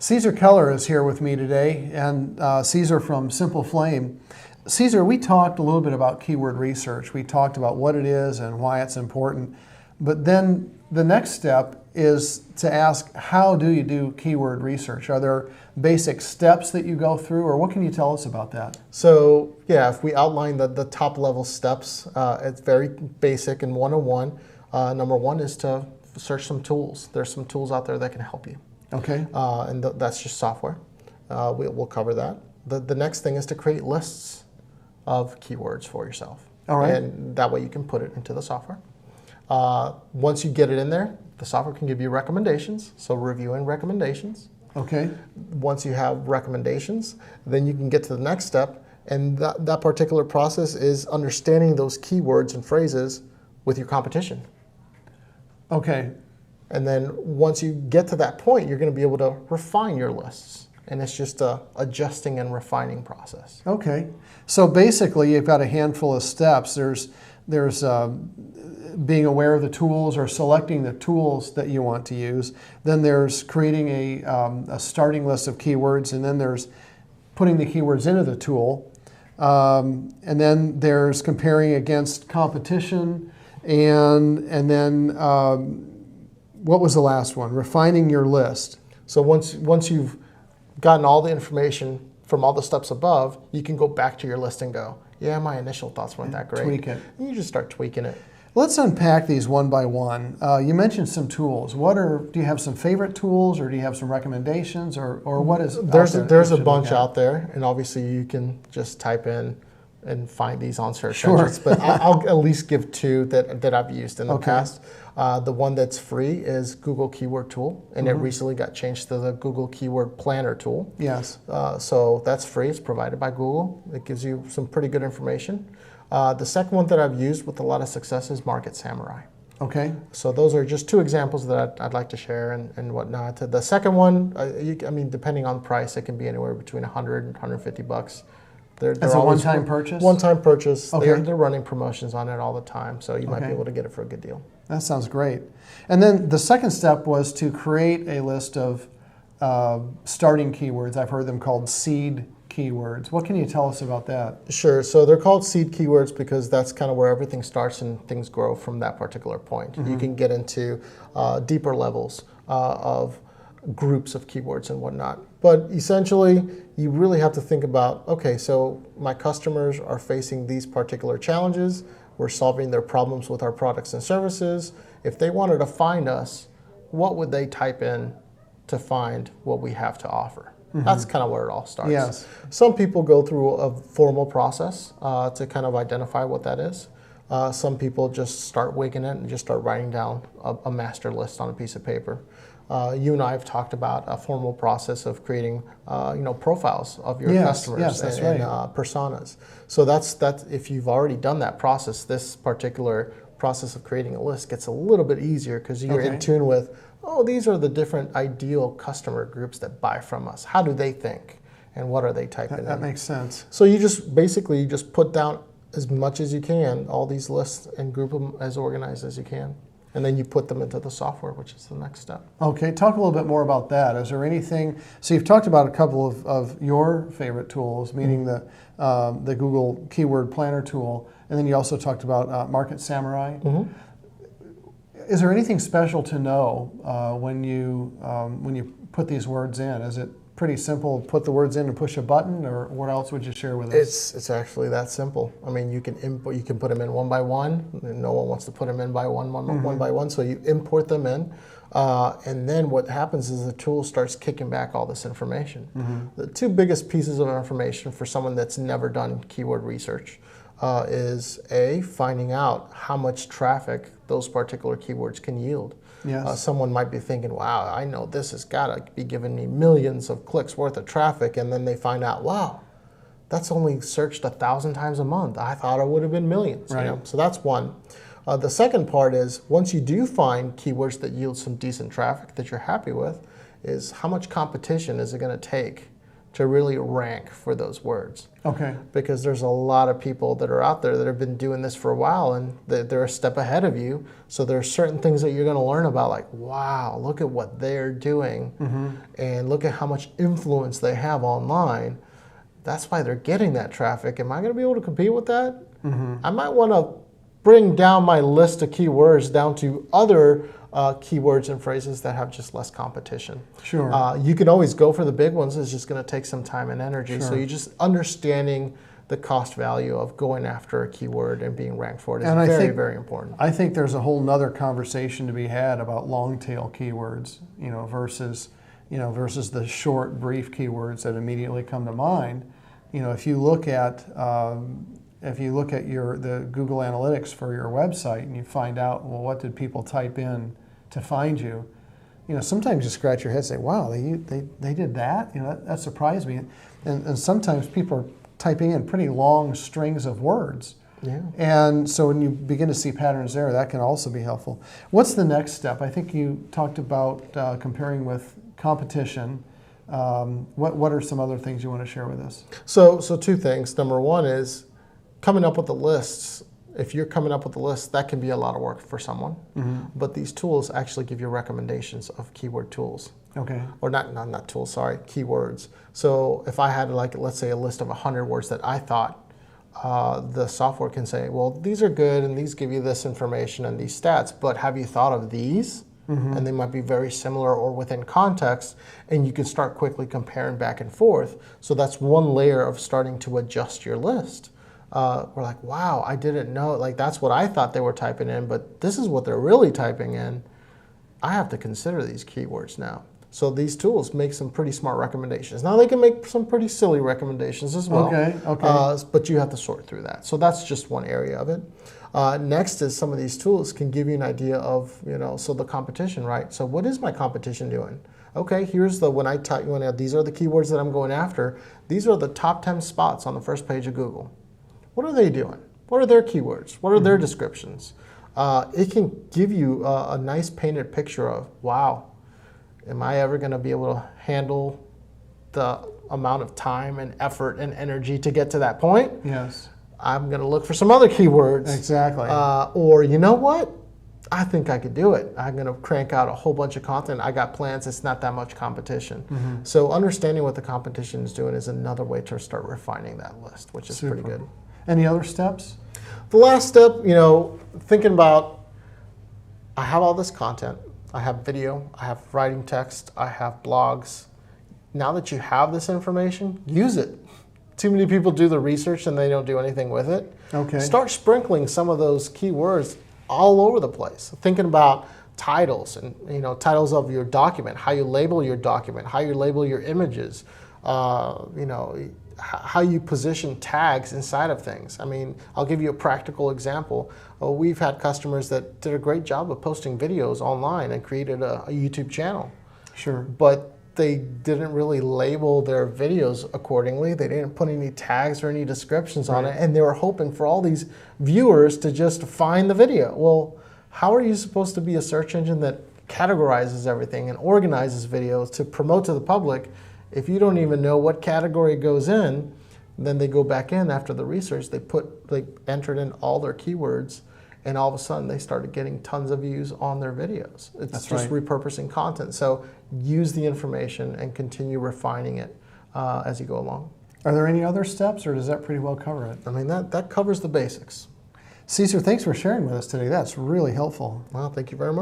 Cesar Keller is here with me today, and Cesar from Simple Flame. Cesar, we talked a little bit about keyword research. We talked about what it is and why it's important. But then the next step is to ask, how do you do keyword research? Are there basic steps that you go through, or what can you tell us about that? So yeah, if we outline the top level steps, it's very basic and 101. Number one is to search some tools. There's some tools out there that can help you. Okay. And that's just software. We'll cover that. The next thing is to create lists of keywords for yourself. All right. And that way you can put it into the software. Once you get it in there, the software can give you recommendations. So reviewing recommendations. Okay. Once you have recommendations, then you can get to the next step. And that particular process is understanding those keywords and phrases with your competition. Okay. And then once you get to that point, you're going to be able to refine your lists. And it's just a adjusting and refining process. Okay. So basically, you've got a handful of steps. There's being aware of the tools or selecting the tools that you want to use. Then there's creating a starting list of keywords, and then there's putting the keywords into the tool. And then there's comparing against competition, and then what was the last one? Refining your list. So once you've gotten all the information from all the steps above, you can go back to your list and go, yeah, my initial thoughts weren't that great. Tweak it. And you just start tweaking it. Let's unpack these one by one. You mentioned some tools. Do you have some favorite tools, or do you have some recommendations, or what is There's a bunch out there, and obviously you can just type in and find these on search engines. But I'll at least give two that I've used in the past. The one that's free is Google Keyword Tool, and it recently got changed to the Google Keyword Planner tool. Yes. So that's free. It's provided by Google. It gives you some pretty good information. The second one that I've used with a lot of success is Market Samurai. Okay. So those are just two examples that I'd like to share and whatnot. The second one, I mean, depending on price, it can be anywhere between $100 and $150. It's a one-time purchase? One-time purchase. Okay. They're running promotions on it all the time, so you might be able to get it for a good deal. That sounds great. And then the second step was to create a list of starting keywords. I've heard them called seed keywords. What can you tell us about that? Sure. So they're called seed keywords because that's kind of where everything starts and things grow from that particular point. You can get into deeper levels of groups of keywords and whatnot. But essentially, you really have to think about, okay, so my customers are facing these particular challenges. We're solving their problems with our products and services. If they wanted to find us, what would they type in to find what we have to offer? That's kind of where it all starts. Yes. Some people go through a formal process to kind of identify what that is. Some people just start winging it and just start writing down a master list on a piece of paper. You and I have talked about a formal process of creating, profiles of your customers and personas. So that's if you've already done that process, this particular process of creating a list gets a little bit easier because you're in tune with, these are the different ideal customer groups that buy from us. How do they think, and what are they typing in? That makes sense. So you just basically put down as much as you can, all these lists, and group them as organized as you can. And then you put them into the software, which is the next step. Okay, talk a little bit more about that. Is there anything, so you've talked about a couple of your favorite tools, meaning the Google Keyword Planner tool, and then you also talked about Market Samurai. Is there anything special to know when you put these words in? Is it pretty simple, put the words in and push a button, or what else would you share with us? It's actually that simple. I mean, you can put them in one by one, and no one wants to put them in by one by one, so you import them in, and then what happens is the tool starts kicking back all this information. The two biggest pieces of information for someone that's never done keyword research is finding out how much traffic those particular keywords can yield. Yes. Someone might be thinking, wow, I know this has got to be giving me millions of clicks worth of traffic, and then they find out, wow, that's only searched 1,000 times a month. I thought it would have been millions. Right. So that's one. The second part is, once you do find keywords that yield some decent traffic that you're happy with, is how much competition is it going to take to really rank for those words. Okay. Because there's a lot of people that are out there that have been doing this for a while, and they're a step ahead of you. So there are certain things that you're going to learn about, like, wow, look at what they're doing, and look at how much influence they have online. That's why they're getting that traffic. Am I going to be able to compete with that? I might want to bring down my list of keywords down to other keywords and phrases that have just less competition. Sure. You can always go for the big ones. It's just going to take some time and energy. Sure. So you just understanding the cost value of going after a keyword and being ranked for it is And very important. I think there's a whole nother conversation to be had about long tail keywords, versus the short, brief keywords that immediately come to mind. If you look at the Google Analytics for your website and you find out, well, what did people type in to find you? Sometimes you scratch your head and say, wow, they did that? That surprised me. And sometimes people are typing in pretty long strings of words. Yeah. And so when you begin to see patterns there, that can also be helpful. What's the next step? I think you talked about comparing with competition. What are some other things you want to share with us? So two things. Number one is coming up with the lists. If you're coming up with a list, that can be a lot of work for someone. But these tools actually give you recommendations of keyword tools. Okay. Or not tools, sorry, keywords. So if I had, like, let's say a list of 100 words that I thought, the software can say, well, these are good and these give you this information and these stats, but have you thought of these? And they might be very similar or within context, and you can start quickly comparing back and forth. So that's one layer of starting to adjust your list. We're like, wow, I didn't know, like, that's what I thought they were typing in, but this is what they're really typing in. I have to consider these keywords now. So these tools make some pretty smart recommendations. Now they can make some pretty silly recommendations as well. Okay. But you have to sort through that. So that's just one area of it. Next is some of these tools can give you an idea of, so the competition, right? So what is my competition doing? Okay, here's these are the keywords that I'm going after. These are the top 10 spots on the first page of Google. What are they doing? What are their keywords? What are their descriptions? It can give you a nice painted picture of, wow, am I ever going to be able to handle the amount of time and effort and energy to get to that point? Yes. I'm going to look for some other keywords. Exactly. Or you know what? I think I could do it. I'm going to crank out a whole bunch of content. I got plans. It's not that much competition. So understanding what the competition is doing is another way to start refining that list, which is pretty good. Any other steps? The last step, thinking about, I have all this content. I have video, I have writing text, I have blogs. Now that you have this information, use it. Too many people do the research and they don't do anything with it. Okay. Start sprinkling some of those keywords all over the place. Thinking about titles and titles of your document, how you label your document, how you label your images, how you position tags inside of things. I mean, I'll give you a practical example. We've had customers that did a great job of posting videos online and created a YouTube channel. Sure. But they didn't really label their videos accordingly. They didn't put any tags or any descriptions on it, and they were hoping for all these viewers to just find the video. Well, how are you supposed to be a search engine that categorizes everything and organizes videos to promote to the public if you don't even know what category it goes in? Then they go back in after the research, they entered in all their keywords, and all of a sudden they started getting tons of views on their videos. It's just repurposing content. So use the information and continue refining it as you go along. Are there any other steps, or does that pretty well cover it? I mean, that covers the basics. Cesar, thanks for sharing with us today. That's really helpful. Well, thank you very much.